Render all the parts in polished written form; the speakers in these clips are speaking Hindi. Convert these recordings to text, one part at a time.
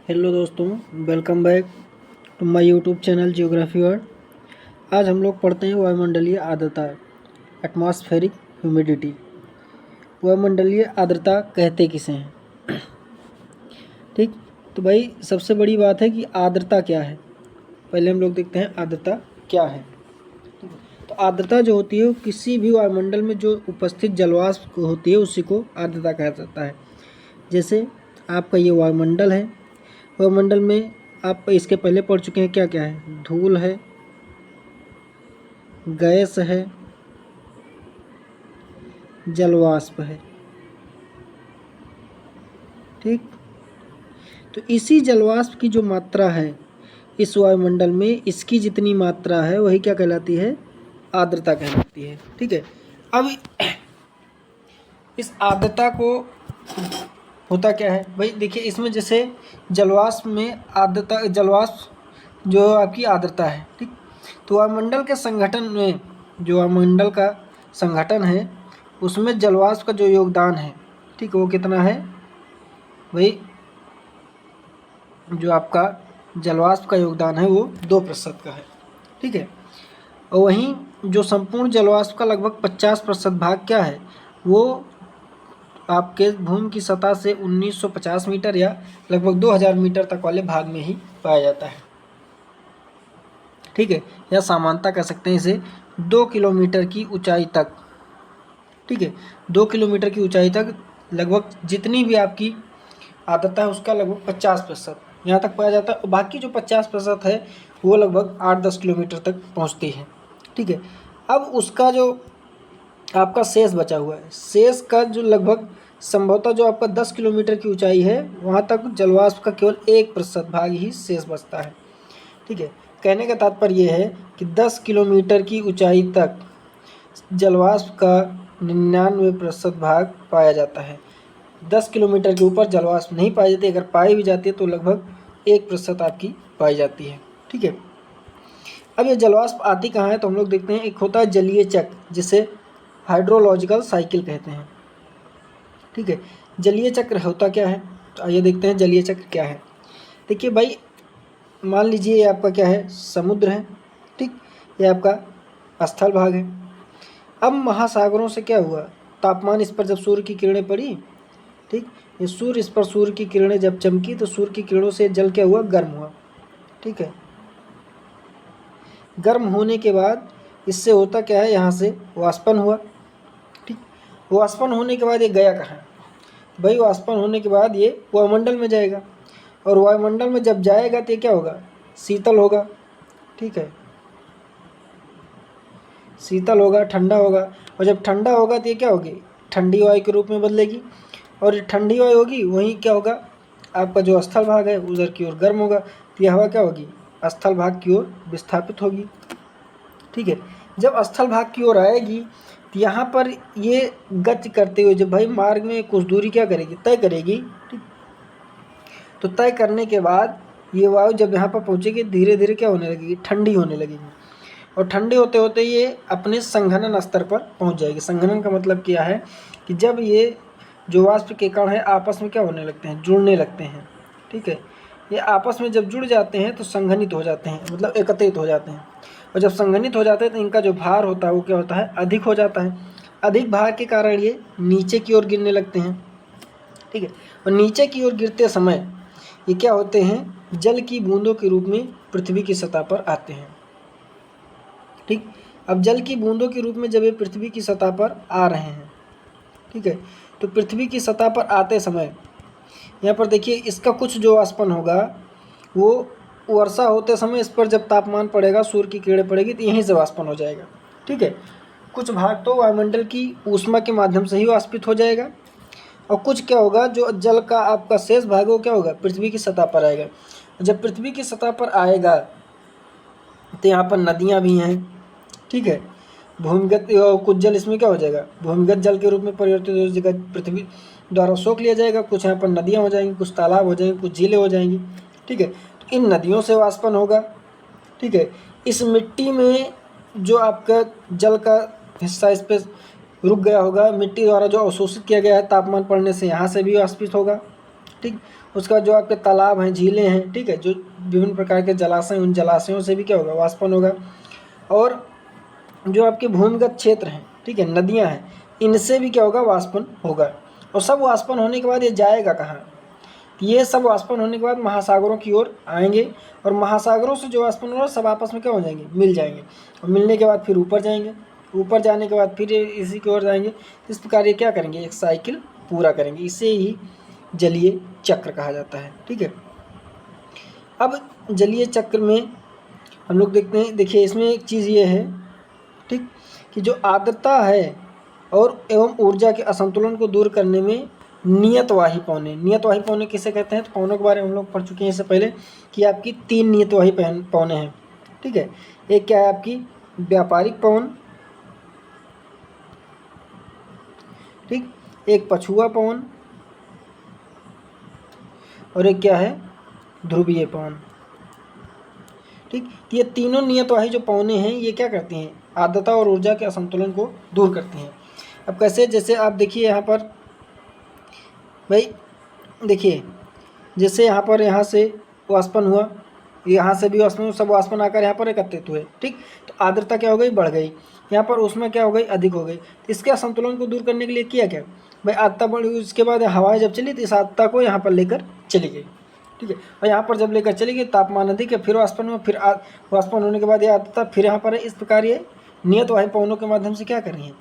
हेलो दोस्तों, welcome back to my YouTube channel geography world. आज हम लोग पढ़ते हैं वायुमंडलीय आर्द्रता, एटमॉस्फेरिक ह्यूमिडिटी। वायुमंडलीय आर्द्रता कहते किसे हैं? ठीक, तो भाई सबसे बड़ी बात है कि आर्द्रता क्या है। पहले हम लोग देखते हैं आर्द्रता क्या है। तो आर्द्रता जो होती है वो किसी भी वायुमंडल में जो उपस्थित जलवाष्प होती है उसी को आर्द्रता कहा जाता है। जैसे आपका ये वायुमंडल है, वायुमंडल में आप इसके पहले पढ़ चुके हैं क्या क्या है। धूल है, गैस है, जलवाष्प है। ठीक, तो इसी जलवाष्प की जो मात्रा है इस वायुमंडल में, इसकी जितनी मात्रा है वही क्या कहलाती है? आर्द्रता कहलाती है। ठीक है, अब इस आर्द्रता को होता क्या है भाई, देखिए इसमें जैसे जलवाष्प में आर्द्रता, जलवाष्प जो आपकी आर्द्रता है। ठीक, तो वायुमंडल के संगठन में, जो वायुमंडल का संगठन है उसमें जलवाष्प का जो योगदान है, ठीक, वो कितना है भाई? जो आपका जलवाष्प का योगदान है वो 2% का है। ठीक है, और वहीं जो संपूर्ण जलवाष्प का लगभग 50% भाग क्या है, वो आपके भूमि की सतह से 1950 मीटर या लगभग 2000 मीटर तक वाले भाग में ही पाया जाता है। ठीक है, या सामान्यतः कह सकते हैं इसे 2 किलोमीटर की ऊंचाई तक। ठीक है, 2 किलोमीटर की ऊंचाई तक लगभग जितनी भी आपकी आर्द्रता है उसका लगभग 50% यहाँ तक पाया जाता है, और बाकी जो 50% है वो लगभग 8-10 किलोमीटर तक पहुँचती है। ठीक है, अब उसका जो आपका शेष बचा हुआ है, शेष का जो लगभग संभवतः जो आपका 10 किलोमीटर की ऊंचाई है वहाँ तक जलवाष्प का केवल 1% भाग ही शेष बचता है। ठीक है, कहने का तात्पर्य यह है कि 10 किलोमीटर की ऊंचाई तक जलवाष्प का 99% भाग पाया जाता है। 10 किलोमीटर के ऊपर जलवाष्प नहीं पाई जाती, अगर पाई भी जाती है तो लगभग 1% आपकी पाई जाती है। ठीक है, अब ये जलवाष्प आती कहाँ है तो हम लोग देखते हैं, एक होता है जलीय चक्र जिसे हाइड्रोलॉजिकल साइकिल कहते हैं। ठीक है, जलीय चक्र होता क्या है, तो आइए देखते हैं जलीय चक्र क्या है। देखिए भाई, मान लीजिए ये आपका क्या है, समुद्र है। ठीक, ये आपका स्थल भाग है। अब महासागरों से क्या हुआ, तापमान इस पर जब सूर्य की किरणें पड़ी, ठीक, ये इस पर सूर्य की किरणें जब चमकी तो सूर्य की किरणों से जल क्या हुआ, गर्म हुआ। ठीक है, गर्म होने के बाद इससे होता क्या है, यहाँ से वाष्पन हुआ। ठीक, वाष्पन होने के बाद ये गया कहाँ भाई? वाष्पन होने के बाद ये वायुमंडल में जाएगा, और वायुमंडल में जब जाएगा तो ये क्या होगा, शीतल होगा। ठीक है, शीतल होगा, ठंडा होगा, और जब ठंडा होगा तो ये क्या होगी, ठंडी वायु के रूप में बदलेगी, और ये ठंडी वायु होगी वहीं क्या होगा, आपका जो स्थल भाग है उधर की ओर गर्म होगा, तो यह हवा क्या होगी, स्थल भाग की ओर विस्थापित होगी। ठीक है, जब स्थल भाग की ओर आएगी तो यहाँ पर ये गति करते हुए जब भाई मार्ग में कुछ दूरी क्या करेगी, तय करेगी। ठीक, तो तय करने के बाद ये वायु जब यहाँ पर पहुँचेगी धीरे धीरे क्या होने लगेगी, ठंडी होने लगेगी, और ठंडी होते होते ये अपने संघनन स्तर पर पहुँच जाएगी। संघनन का मतलब क्या है कि जब ये जो वाष्प के कण हैं आपस में क्या होने लगते हैं, जुड़ने लगते हैं। ठीक है, ये आपस में जब जुड़ जाते हैं तो संघनित हो जाते हैं, मतलब एकत्रित हो जाते हैं, और जब संघनित हो जाते हैं तो इनका जो भार होता है वो क्या होता है, अधिक हो जाता है। अधिक भार के कारण ये नीचे की ओर गिरने लगते हैं। ठीक है, और नीचे की ओर गिरते समय ये क्या होते हैं, जल की बूंदों के रूप में पृथ्वी की सतह पर आते हैं। ठीक, अब जल की बूंदों के रूप में जब ये पृथ्वी की सतह पर आ रहे हैं, ठीक है, तो पृथ्वी की सतह पर आते समय यहाँ पर देखिए इसका कुछ जो वाष्पन होगा वो वर्षा होते समय इस पर जब तापमान पड़ेगा, सूर्य की किरणें पड़ेगी तो यहीं से वाष्पन हो जाएगा। ठीक है, कुछ भाग तो वायुमंडल की ऊष्मा के माध्यम से ही वाष्पित हो जाएगा, और कुछ क्या होगा, जो जल का आपका शेष भाग वो क्या होगा, पृथ्वी की सतह पर आएगा। जब पृथ्वी की सतह पर आएगा तो यहाँ पर नदियाँ भी हैं। ठीक है, भूमिगत कुछ जल इसमें क्या हो जाएगा, भूमिगत जल के रूप में परिवर्तित हो जाएगा, पृथ्वी द्वारा सोख लिया जाएगा। कुछ यहाँ पर नदियाँ हो जाएंगी, कुछ तालाब हो जाएंगे, कुछ झीलें हो जाएंगी। ठीक है, तो इन नदियों से वाष्पन होगा। ठीक है, इस मिट्टी में जो आपका जल का हिस्सा इस पर रुक गया होगा, मिट्टी द्वारा जो अवशोषित किया गया है तापमान पड़ने से, यहाँ से भी वाष्पित होगा। ठीक। उसके बाद जो आपके तालाब हैं, झीलें हैं, ठीक है, जो विभिन्न प्रकार के जलाशय, उन जलाशयों से भी क्या होगा, वाष्पन होगा। और जो आपके भूमिगत क्षेत्र हैं, ठीक है, नदियाँ हैं, इनसे भी क्या होगा, वाष्पन होगा। और सब वाष्पन होने के बाद ये जाएगा कहाँ? ये सब वाष्पन होने के बाद महासागरों की ओर आएंगे, और महासागरों से जो वाष्पन हो रहा है सब आपस में क्या हो जाएंगे, मिल जाएंगे, और मिलने के बाद फिर ऊपर जाएंगे, ऊपर जाने के बाद फिर इसी की ओर जाएंगे। इस प्रकार ये क्या करेंगे, एक साइकिल पूरा करेंगे। इसे ही जलीय चक्र कहा जाता है। ठीक है, अब जलीय चक्र में हम लोग देखते हैं, देखिए इसमें एक चीज़ ये है, ठीक, कि जो आर्द्रता है और एवं ऊर्जा के असंतुलन को दूर करने में नियतवाही पौने, नियतवाही पौने किसे कहते हैं, तो पौनों के बारे में हम लोग पढ़ चुके हैं इससे पहले कि आपकी 3 नियतवाही पौने हैं। ठीक है, एक क्या है आपकी व्यापारिक पवन, ठीक, एक पछुआ पवन, और एक क्या है, ध्रुवीय पवन। ठीक, ये तीनों नियतवाही जो पौने हैं ये क्या करती हैं, आर्द्रता और ऊर्जा के असंतुलन को दूर करती हैं। अब कैसे, जैसे आप देखिए यहाँ पर भाई, देखिए जैसे यहाँ से वाष्पन हुआ, यहाँ से भी वाष्पन, सब वाष्पन आकर यहाँ पर एकत्रित हुए। ठीक, तो आर्द्रता क्या हो गई, बढ़ गई, यहाँ पर उसमें क्या हो गई, अधिक हो गई। तो इसके असंतुलन को दूर करने के लिए किया क्या भाई, आर्द्रता बढ़ी, उसके बाद हवाएं जब चली तो इस आर्द्रता को यहाँ पर लेकर चली गई। ठीक है, और यहाँ पर जब लेकर चली गई, तापमान अधिक है, फिर वाष्पन में, फिर वाष्पन होने के बाद ये आर्द्रता फिर यहाँ पर है। इस प्रकार ये नियत वायु पवनों के माध्यम से क्या कर रही हैं,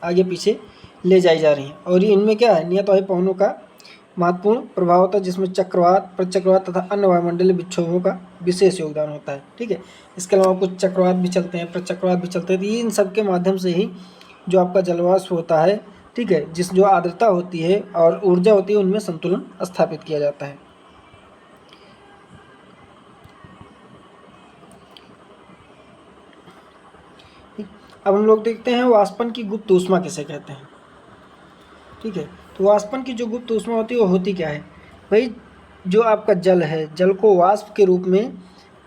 आगे पीछे ले जाई जा रही हैं। और ये इनमें क्या है, नियत वायु पवनों का महत्वपूर्ण प्रभाव होता है, जिसमें चक्रवात, प्रचक्रवात तथा अन्य वायुमंडलीय विक्षोभों का विशेष योगदान होता है। ठीक है, इसके अलावा कुछ चक्रवात भी चलते हैं, प्रचक्रवात भी चलते हैं। तो इन सब के माध्यम से ही जो आपका जलवाष्प होता है, ठीक है, जिस जो आर्द्रता होती है और ऊर्जा होती है, उनमें संतुलन स्थापित किया जाता है। अब हम लोग देखते हैं वाष्पन की गुप्त ऊष्मा किसे कहते हैं। ठीक है, तो वाष्पन की जो गुप्त ऊष्मा होती है वो होती क्या है भाई, जो आपका जल है, जल को वाष्प के रूप में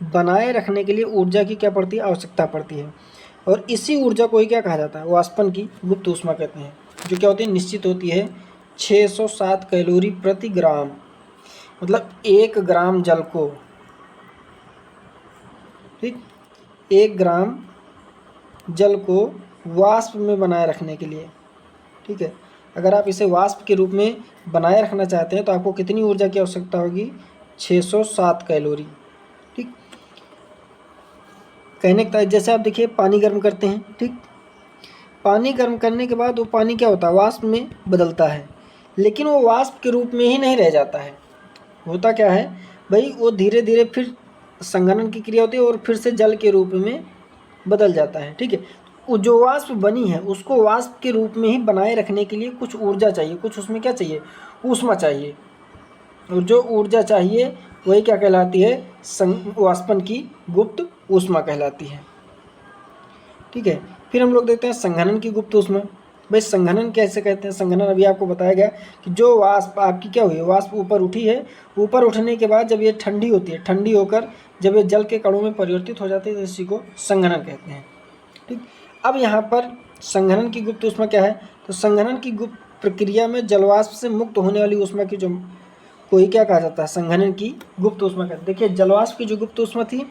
बनाए रखने के लिए ऊर्जा की क्या पड़ती है, आवश्यकता पड़ती है। और इसी ऊर्जा को ही क्या कहा जाता है, वाष्पन की गुप्त ऊष्मा कहते हैं, जो क्या होती है, निश्चित होती है 607 कैलोरी प्रति ग्राम। मतलब 1 ग्राम जल को, ठीक, 1 ग्राम जल को वाष्प में बनाए रखने के लिए, ठीक है, अगर आप इसे वाष्प के रूप में बनाए रखना चाहते हैं तो आपको कितनी ऊर्जा की आवश्यकता होगी, 607 कैलोरी। ठीक, कहने का जैसे आप देखिए पानी गर्म करते हैं, ठीक, पानी गर्म करने के बाद वो पानी क्या होता है, वाष्प में बदलता है, लेकिन वो वाष्प के रूप में ही नहीं रह जाता है। होता क्या है भाई, वो धीरे धीरे फिर संघनन की क्रिया होती है और फिर से जल के रूप में बदल जाता है। ठीक है, वो जो वाष्प बनी है उसको वाष्प के रूप में ही बनाए रखने के लिए कुछ ऊर्जा चाहिए, कुछ उसमें क्या चाहिए, ऊष्मा चाहिए। और जो ऊर्जा चाहिए वही क्या कहलाती है, वाष्पन की गुप्त ऊष्मा कहलाती है। ठीक है, फिर हम लोग देखते हैं संघनन की गुप्त ऊष्मा। भाई संघनन कैसे कहते हैं, संघनन अभी आपको बताया गया कि जो वाष्प आपकी क्या हुई है, वाष्प ऊपर उठी है, ऊपर उठने के बाद जब ये ठंडी होती है, ठंडी होकर जब ये जल के कणों में परिवर्तित हो जाती है तो इसी को संघनन कहते हैं। ठीक, अब यहाँ पर संघनन की गुप्त ऊष्मा क्या है, तो संघनन की गुप्त प्रक्रिया में जलवाष्प से मुक्त होने वाली ऊष्मा की जो को ही क्या कहा जाता है, संघनन की गुप्त ऊष्मा कहते हैं। देखिए जलवाष्प की जो गुप्त ऊष्मा थी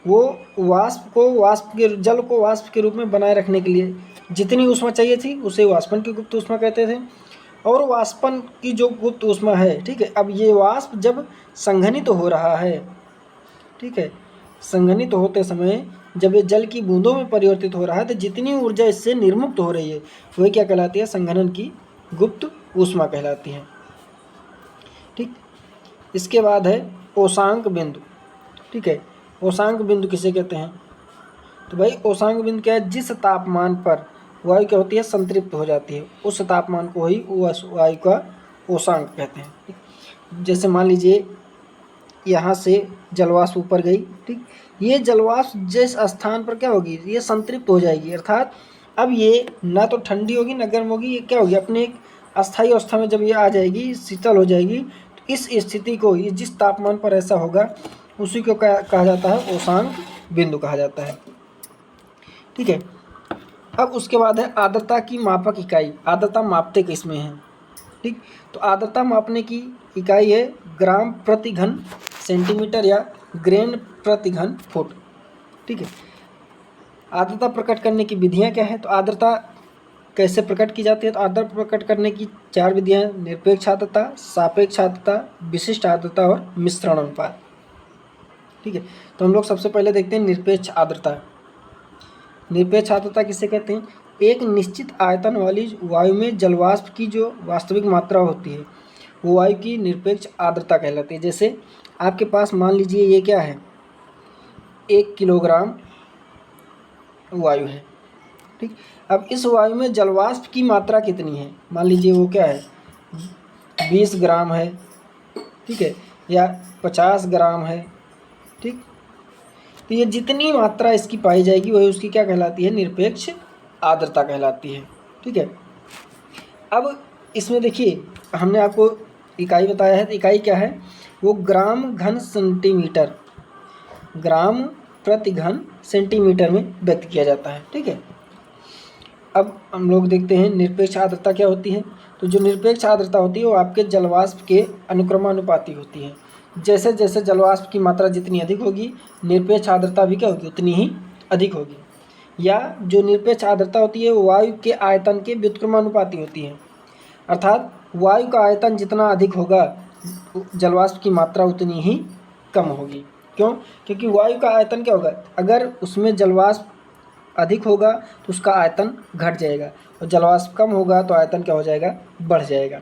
वो जल को वाष्प के रूप में बनाए रखने के लिए जितनी ऊष्मा चाहिए थी उसे वाष्पन की गुप्त ऊष्मा कहते थे। और वाष्पन की जो गुप्त ऊष्मा है, ठीक है, अब ये वाष्प जब संघनित हो रहा है, ठीक है, संघनित होते समय जब ये जल की बूंदों में परिवर्तित हो रहा है तो जितनी ऊर्जा इससे निर्मुक्त हो रही है वही क्या कहलाती है, संघनन की गुप्त ऊष्मा कहलाती है। ठीक, इसके बाद है ओसांक बिंदु। ठीक है, ओसांक बिंदु किसे कहते हैं, तो भाई ओसांक बिंदु क्या है, जिस तापमान पर वायु क्या होती है, संतृप्त हो जाती है, उस तापमान को ही वायु का ओसांक कहते हैं। ठीक, जैसे मान लीजिए यहाँ से जलवाष्प ऊपर गई, ठीक, ये जलवाष्प जिस स्थान पर क्या होगी, ये संतृप्त हो जाएगी, अर्थात अब ये ना तो ठंडी होगी ना गर्म होगी, ये क्या होगी, अपने एक अस्थायी अवस्था में जब ये आ जाएगी, शीतल हो जाएगी, तो इस स्थिति को, ये जिस तापमान पर ऐसा होगा उसी को कहा जाता है ओसांक बिंदु कहा जाता है। ठीक है, अब उसके बाद है आर्द्रता की मापक इकाई। आर्द्रता मापते किसमें है, ठीक। तो आर्द्रता मापने की इकाई है ग्राम प्रति घन सेंटीमीटर या ग्रेन प्रति घन फुट। ठीक है। आर्द्रता प्रकट करने की विधियां क्या है? तो आर्द्रता कैसे प्रकट की जाती है? तो आर्द्रता प्रकट करने की 4 विधियां हैं: निरपेक्ष आर्द्रता, सापेक्ष आर्द्रता, विशिष्ट आर्द्रता और मिश्रण अनुपात। ठीक है। तो हम लोग सबसे पहले देखते हैं निरपेक्ष आर्द्रता। निरपेक्ष आर्द्रता किसे कहते हैं? एक निश्चित आयतन वाली वायु में जलवाष्प की जो वास्तविक मात्रा होती है वो वायु की निरपेक्ष आर्द्रता कहलाती है। जैसे आपके पास मान लीजिए ये क्या है, 1 किलोग्राम वायु है। ठीक। अब इस वायु में जलवाष्प की मात्रा कितनी है? मान लीजिए वो क्या है, 20 ग्राम है, ठीक है, या 50 ग्राम है। ठीक। तो ये जितनी मात्रा इसकी पाई जाएगी वही उसकी क्या कहलाती है? निरपेक्ष आर्द्रता कहलाती है। ठीक है। अब इसमें देखिए हमने आपको इकाई बताया है, तो इकाई क्या है? वो ग्राम घन सेंटीमीटर, ग्राम प्रति घन सेंटीमीटर में व्यक्त किया जाता है। ठीक है। अब हम लोग देखते हैं निरपेक्ष आर्द्रता क्या होती है। तो जो निरपेक्ष आर्द्रता होती है वो आपके जलवाष्प के अनुक्रमानुपाती होती है। जैसे जैसे जलवाष्प की मात्रा जितनी अधिक होगी निरपेक्ष आर्द्रता भी क्या होगी? उतनी ही अधिक होगी। या जो निरपेक्ष आर्द्रता होती है वो वायु के आयतन के व्युत्क्रमानुपाती होती है, अर्थात वायु का आयतन जितना अधिक होगा जलवाष्प की मात्रा उतनी ही कम होगी। क्यों? क्योंकि वायु का आयतन क्या होगा, अगर उसमें जलवाष्प अधिक होगा तो उसका आयतन घट जाएगा और जलवाष्प कम होगा तो आयतन क्या हो जाएगा? बढ़ जाएगा।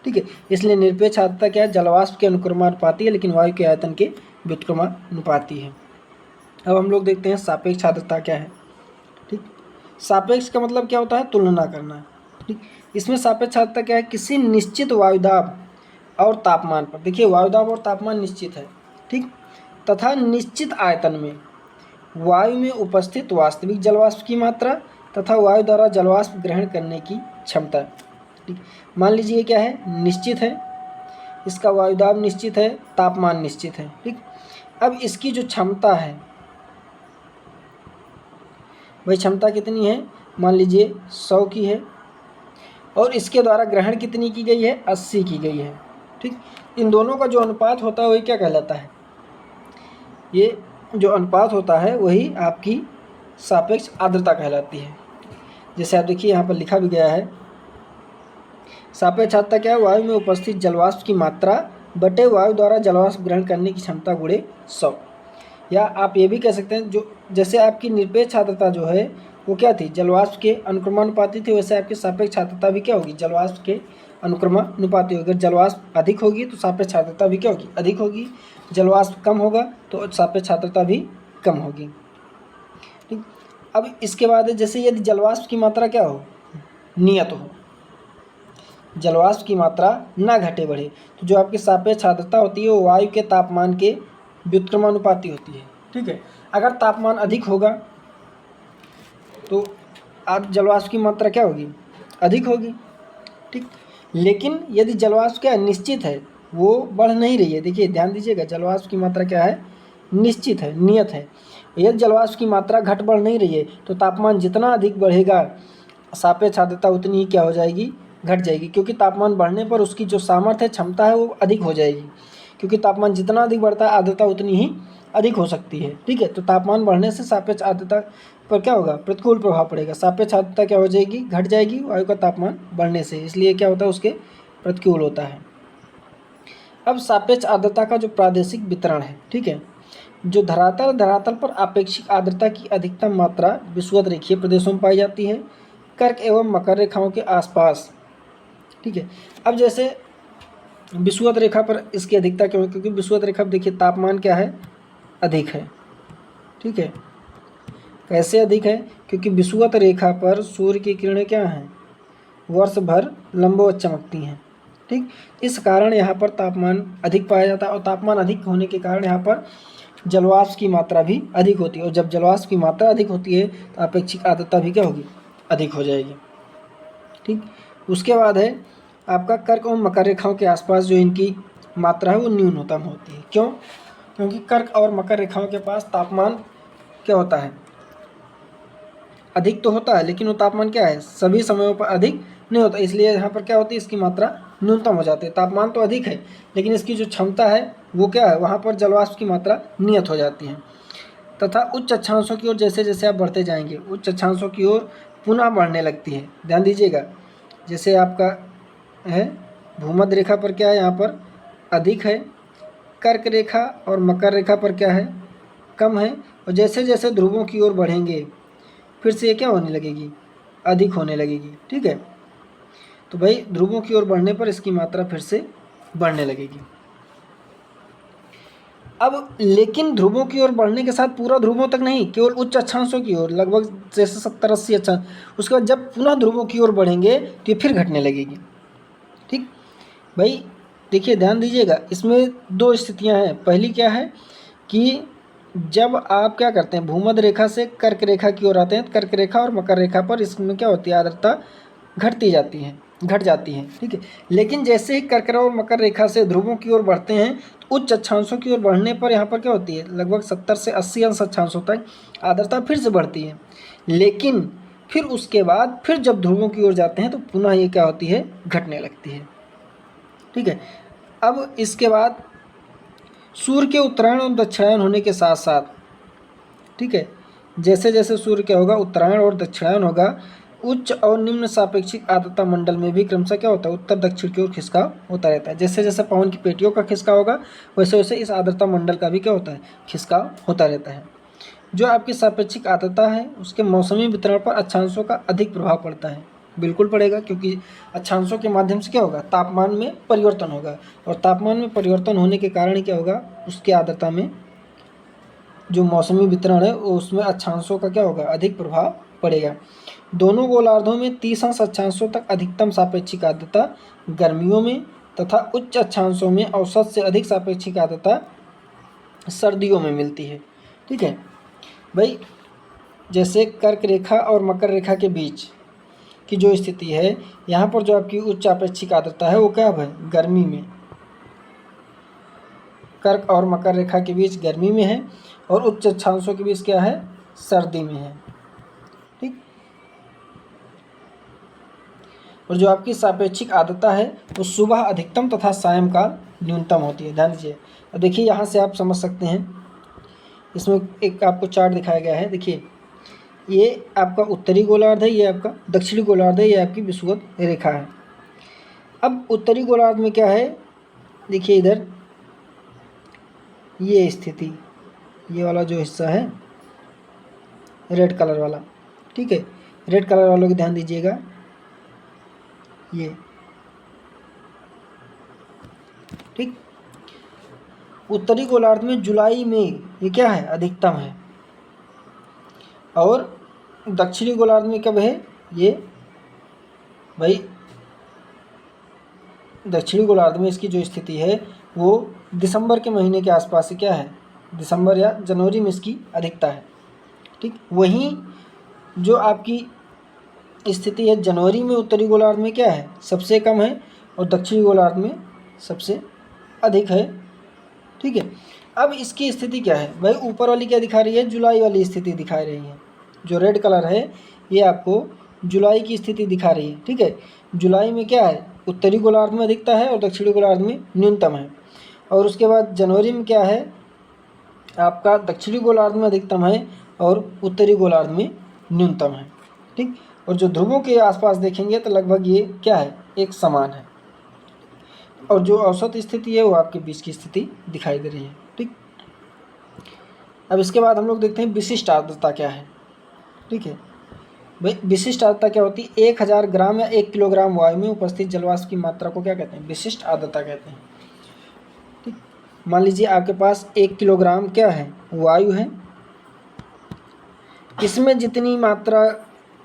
ठीक है। इसलिए निरपेक्ष आर्द्रता क्या है? जलवाष्प के अनुक्रमानुपाती है लेकिन वायु के आयतन के व्युत्क्रमानुपाती है। अब हम लोग देखते हैं सापेक्ष आर्द्रता क्या है। ठीक। सापेक्ष का मतलब क्या होता है? तुलना करना। ठीक। इसमें सापेक्ष आर्द्रता क्या है? किसी निश्चित वायुदाब और तापमान पर, देखिए वायुदाब और तापमान निश्चित है, ठीक, तथा निश्चित आयतन में वायु में उपस्थित वास्तविक जलवाष्प की मात्रा तथा वायु द्वारा जलवाष्प ग्रहण करने की क्षमता। ठीक। मान लीजिए क्या है? निश्चित है, इसका वायुदाब निश्चित है, तापमान निश्चित है। ठीक। अब इसकी जो क्षमता है वही क्षमता कितनी है? मान लीजिए 100 की है और इसके द्वारा ग्रहण कितनी की गई है? 80 की गई है। ठीक। इन दोनों का जो अनुपात होता है वही क्या कहलाता है? ये जो अनुपात होता है वही आपकी सापेक्ष आर्द्रता कहलाती है। जैसे आप देखिए यहाँ पर लिखा भी गया है, सापेक्ष आर्द्रता क्या है? वायु में उपस्थित जलवाष्प की मात्रा बटे वायु द्वारा जलवाष्प ग्रहण करने की क्षमता गुणे 100। या आप ये भी कह सकते हैं जो जैसे आपकी निरपेक्ष आर्द्रता जो है वो क्या थी? जलवाष्प के अनुक्रमानुपाती थी, वैसे आपकी सापेक्ष आर्द्रता भी क्या होगी? जलवाष्प के अनुक्रमानुपाती होगी। अगर जलवाष्प अधिक होगी तो सापेक्ष आर्द्रता भी क्या होगी? अधिक होगी। जलवाष्प कम होगा तो सापेक्ष आर्द्रता भी कम होगी। ठीक। अब इसके बाद जैसे यदि जलवाष्प की मात्रा क्या हो? नियत हो, जलवाष्प की मात्रा ना घटे बढ़े, तो जो आपकी सापेक्ष आर्द्रता होती है वो वायु के तापमान के व्युत्क्रमानुपाती होती है। ठीक है। अगर तापमान अधिक होगा तो आप जलवाष्प की मात्रा क्या होगी? अधिक होगी। ठीक। लेकिन यदि जलवाष्प क्या है? निश्चित है, वो बढ़ नहीं रही है। देखिए ध्यान दीजिएगा, जलवाष्प की मात्रा क्या है? निश्चित है, नियत है। यदि जलवाष्प की मात्रा घट बढ़ नहीं रही है तो तापमान जितना अधिक बढ़ेगा सापेक्ष आर्द्रता उतनी ही क्या हो जाएगी? घट जाएगी, क्योंकि तापमान बढ़ने पर उसकी जो सामर्थ्य क्षमता है वो अधिक हो जाएगी। क्योंकि तापमान जितना अधिक बढ़ता है आर्द्रता उतनी ही अधिक हो सकती है। ठीक है। तो तापमान बढ़ने से सापेक्ष आर्द्रता पर क्या होगा? प्रतिकूल प्रभाव पड़ेगा। सापेक्ष आर्द्रता क्या हो जाएगी? घट जाएगी वायु का तापमान बढ़ने से, इसलिए क्या होता है? उसके प्रतिकूल होता है। अब सापेक्ष आर्द्रता का जो प्रादेशिक वितरण है, ठीक है, जो धरातल पर आपेक्षिक आर्द्रता की अधिकतम मात्रा विषुवत रेखीय प्रदेशों में पाई जाती है, कर्क एवं मकर रेखाओं के आसपास। ठीक है। अब जैसे विषुवत रेखा पर इसकी अधिकता क्यों है? क्योंकि विषुवत रेखा पर देखिए तापमान क्या है? अधिक है। ठीक है। कैसे अधिक है? क्योंकि विषुवत रेखा पर सूर्य की किरणें क्या हैं? वर्ष भर लंबवत चमकती हैं। ठीक। इस कारण यहाँ पर तापमान अधिक पाया जाता है और तापमान अधिक होने के कारण यहाँ पर जलवाष्प की मात्रा भी अधिक होती है, और जब जलवाष्प की मात्रा अधिक होती है तो आपेक्षिक आर्द्रता भी क्या होगी? अधिक हो जाएगी। ठीक। उसके बाद है आपका कर्क और मकर रेखाओं के आसपास जो इनकी मात्रा है वो न्यूनतम होती है। क्यों? क्योंकि कर्क और मकर रेखाओं के पास तापमान क्या होता है? अधिक तो होता है, लेकिन वो तापमान क्या है? सभी समयों पर अधिक नहीं होता, इसलिए यहाँ पर क्या होती है, इसकी मात्रा न्यूनतम हो जाती है। तापमान तो अधिक है लेकिन इसकी जो क्षमता है वो क्या है, वहाँ पर जलवाष्प की मात्रा नियत हो जाती है। तथा उच्च अक्षांशों की ओर जैसे जैसे आप बढ़ते जाएंगे, उच्च अक्षांशों की ओर पुनः बढ़ने लगती है। ध्यान दीजिएगा, जैसे आपका है भूमध्य रेखा पर क्या है, यहाँ पर अधिक है, कर्क रेखा और मकर रेखा पर क्या है, कम है। और जैसे जैसे ध्रुवों की ओर बढ़ेंगे फिर से ये क्या होने लगेगी, अधिक होने लगेगी। ठीक है, तो भाई ध्रुवों की ओर बढ़ने पर इसकी मात्रा फिर से बढ़ने लगेगी। अब लेकिन ध्रुवों की ओर बढ़ने के साथ पूरा ध्रुवों तक नहीं, केवल उच्च अक्षांशों की ओर, लगभग जैसे 70-80 अक्षांश, उसके बाद जब पुनः ध्रुवों की ओर बढ़ेंगे तो ये फिर घटने लगेगी। ठीक भाई, देखिए ध्यान दीजिएगा, इसमें दो स्थितियां हैं। पहली क्या है कि जब आप क्या करते हैं, भूमध्य रेखा से कर्क रेखा की ओर आते हैं, कर्क रेखा और मकर रेखा पर इसमें क्या होती है, आर्द्रता घट जाती है। ठीक है, लेकिन जैसे ही कर्क और मकर रेखा से ध्रुवों की ओर बढ़ते हैं तो उच्च अक्षांशों की ओर बढ़ने पर यहाँ पर क्या होती है, लगभग 70 से 80 अंश अक्षांशों तक आर्द्रता फिर से बढ़ती है। लेकिन फिर उसके बाद फिर जब ध्रुवों की ओर जाते हैं तो पुनः ये क्या होती है, घटने लगती है। ठीक है, अब इसके बाद सूर्य के उत्तरायण और दक्षिणायन होने के साथ साथ, ठीक है, जैसे जैसे सूर्य क्या होगा, उत्तरायण और दक्षिणायन होगा, उच्च और निम्न सापेक्षिक आर्द्रता मंडल में भी क्रमशः क्या होता है, उत्तर दक्षिण की ओर खिसकाव होता रहता है। जैसे जैसे पवन की पेटियों का खिसकाव होगा वैसे वैसे इस आर्द्रता मंडल का भी क्या होता है, खिसकाव होता रहता है। जो आपकी सापेक्षिक आर्द्रता है उसके मौसमी वितरण पर अक्षांशों का अधिक प्रभाव पड़ता है। बिल्कुल पड़ेगा, क्योंकि अक्षांशों के माध्यम से क्या होगा, तापमान में परिवर्तन होगा, और तापमान में परिवर्तन होने के कारण क्या होगा, उसकी आर्द्रता में जो मौसमी वितरण है उसमें अक्षांशों का क्या होगा, अधिक प्रभाव पड़ेगा। दोनों गोलार्धों में 30 अंश अक्षांशों तक अधिकतम सापेक्षिक आर्द्रता गर्मियों में तथा उच्च अक्षांशों में औसत से अधिक सापेक्षिक आर्द्रता सर्दियों में मिलती है। ठीक है भाई, जैसे कर्क रेखा और मकर रेखा के बीच की जो स्थिति है, यहाँ पर जो आपकी उच्च अपेक्षिक आर्द्रता है वो क्या है, गर्मी में, कर्क और मकर रेखा के बीच गर्मी में है, और उच्च अक्षांशों के बीच क्या है, सर्दी में है। ठीक, और जो आपकी सापेक्षिक आर्द्रता है वो सुबह अधिकतम तथा सायंकाल न्यूनतम होती है। ध्यान दीजिए, और देखिए यहाँ से आप समझ सकते हैं, इसमें एक आपको चार्ट दिखाया गया है। देखिए ये आपका उत्तरी गोलार्ध है, ये आपका दक्षिणी गोलार्ध है, ये आपकी विषुवत रेखा है। अब उत्तरी गोलार्ध में क्या है, देखिए इधर ये स्थिति, ये वाला जो हिस्सा है रेड कलर वाला, ठीक है, रेड कलर वालों की ध्यान दीजिएगा, ये ठीक। उत्तरी गोलार्ध में जुलाई में ये क्या है, अधिकतम है, और दक्षिणी गोलार्ध में कब है, ये भाई दक्षिणी गोलार्ध में इसकी जो स्थिति है वो दिसंबर के महीने के आसपास से क्या है, दिसंबर या जनवरी में इसकी अधिकता है। ठीक, वहीं जो आपकी स्थिति है जनवरी में उत्तरी गोलार्ध में क्या है, सबसे कम है, और दक्षिणी गोलार्ध में सबसे अधिक है। ठीक है, अब इसकी स्थिति क्या है भाई, ऊपर वाली क्या दिखा रही है, जुलाई वाली स्थिति दिखा रही है, जो रेड कलर है ये आपको जुलाई की स्थिति दिखा रही है। ठीक है, जुलाई में क्या है, उत्तरी गोलार्ध में अधिकता है और दक्षिणी गोलार्ध में न्यूनतम है, और उसके बाद जनवरी में क्या है, आपका दक्षिणी गोलार्ध में अधिकतम है और उत्तरी गोलार्ध में न्यूनतम है। ठीक, और जो ध्रुवों के आसपास देखेंगे तो लगभग ये क्या है, एक समान है, और जो औसत स्थिति है वो आपके बीच की स्थिति दिखाई दे रही है। ठीक, अब इसके बाद हम लोग देखते हैं विशिष्ट आर्द्रता क्या है। ठीक है भाई, विशिष्ट आर्द्रता क्या होती है, 1000 ग्राम या 1 किलोग्राम वायु में उपस्थित जलवाष्प की मात्रा को क्या कहते हैं, विशिष्ट आर्द्रता कहते हैं। ठीक, मान लीजिए आपके पास 1 किलोग्राम क्या है, वायु है, इसमें जितनी मात्रा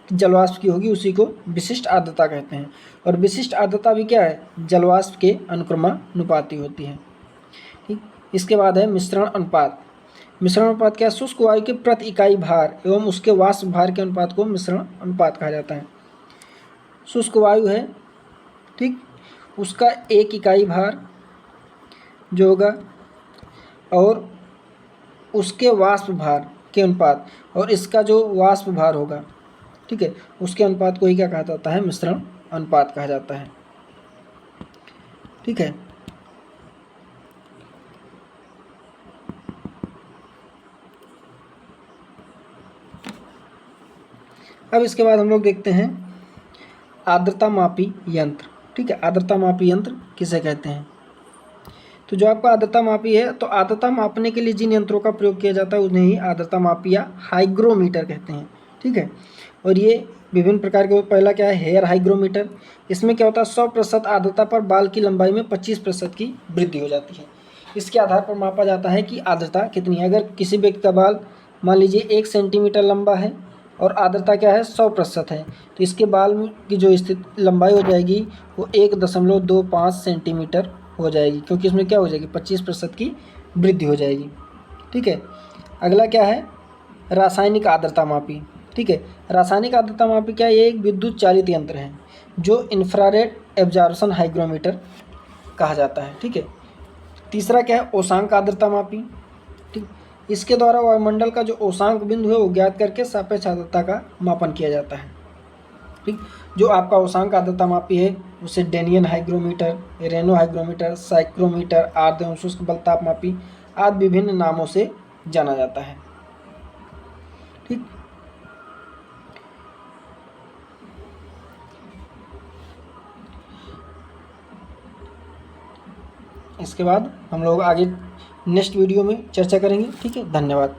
जलवाष्प की होगी उसी को विशिष्ट आर्द्रता कहते हैं। और विशिष्ट आर्द्रता भी क्या है, जलवाष्प के अनुक्रमानुपाती होती है। ठीक, इसके बाद है मिश्रण अनुपात। मिश्रण अनुपात क्या है, शुष्क वायु के प्रति इकाई भार एवं उसके वाष्प भार के अनुपात को मिश्रण अनुपात कहा जाता है। शुष्क वायु है, ठीक, उसका 1 इकाई भार जो होगा और उसके वाष्प भार के अनुपात, और इसका जो वाष्प भार होगा, ठीक है, उसके अनुपात को ही क्या कहा जाता है, मिश्रण अनुपात कहा जाता है। ठीक है, अब इसके बाद हम लोग देखते हैं आर्द्रता मापी यंत्र। ठीक है, आर्द्रता मापी यंत्र किसे कहते हैं? तो जो आपका आर्द्रता मापी है, तो आर्द्रता मापने के लिए जिन यंत्रों का प्रयोग किया जाता है उन्हें ही आर्द्रता मापी या हाइग्रोमीटर कहते हैं। ठीक है, और ये विभिन्न प्रकार के, पहला क्या है, हेयर हाइग्रोमीटर। इसमें क्या होता है, 100% आर्द्रता पर बाल की लंबाई में 25% की वृद्धि हो जाती है। इसके आधार पर मापा जाता है कि आर्द्रता कितनी है। अगर किसी व्यक्ति का बाल मान लीजिए 1 सेंटीमीटर लंबा है और आर्द्रता क्या है, 100% है, तो इसके बाल की जो स्थित लंबाई हो जाएगी वो 1.25 सेंटीमीटर हो जाएगी, क्योंकि इसमें क्या हो जाएगी, 25% की वृद्धि हो जाएगी। ठीक है, अगला क्या है, रासायनिक आर्द्रता मापी। ठीक है, रासायनिक आर्द्रता मापी क्या है, ये एक विद्युत चालित यंत्र है जो इंफ्रारेड एब्जॉर्प्शन हाइग्रोमीटर कहा जाता है। ठीक है, तीसरा क्या है, औषांक आर्द्रता मापी। ठीक, इसके द्वारा वायुमंडल का जो औषांक बिंदु है वो ज्ञात करके सापेक्ष आर्द्रता का मापन किया जाता है। ठीक, जो आपका औषांक आर्द्रता मापी है उसे डेनियन हाइग्रोमीटर, रेनो हाइग्रोमीटर, साइक्रोमीटर, आर्द्र एवं शुष्क बल ताप मापी आदि विभिन्न नामों से जाना जाता है। ठीक, इसके बाद हम लोग आगे नेक्स्ट वीडियो में चर्चा करेंगे। ठीक है, धन्यवाद।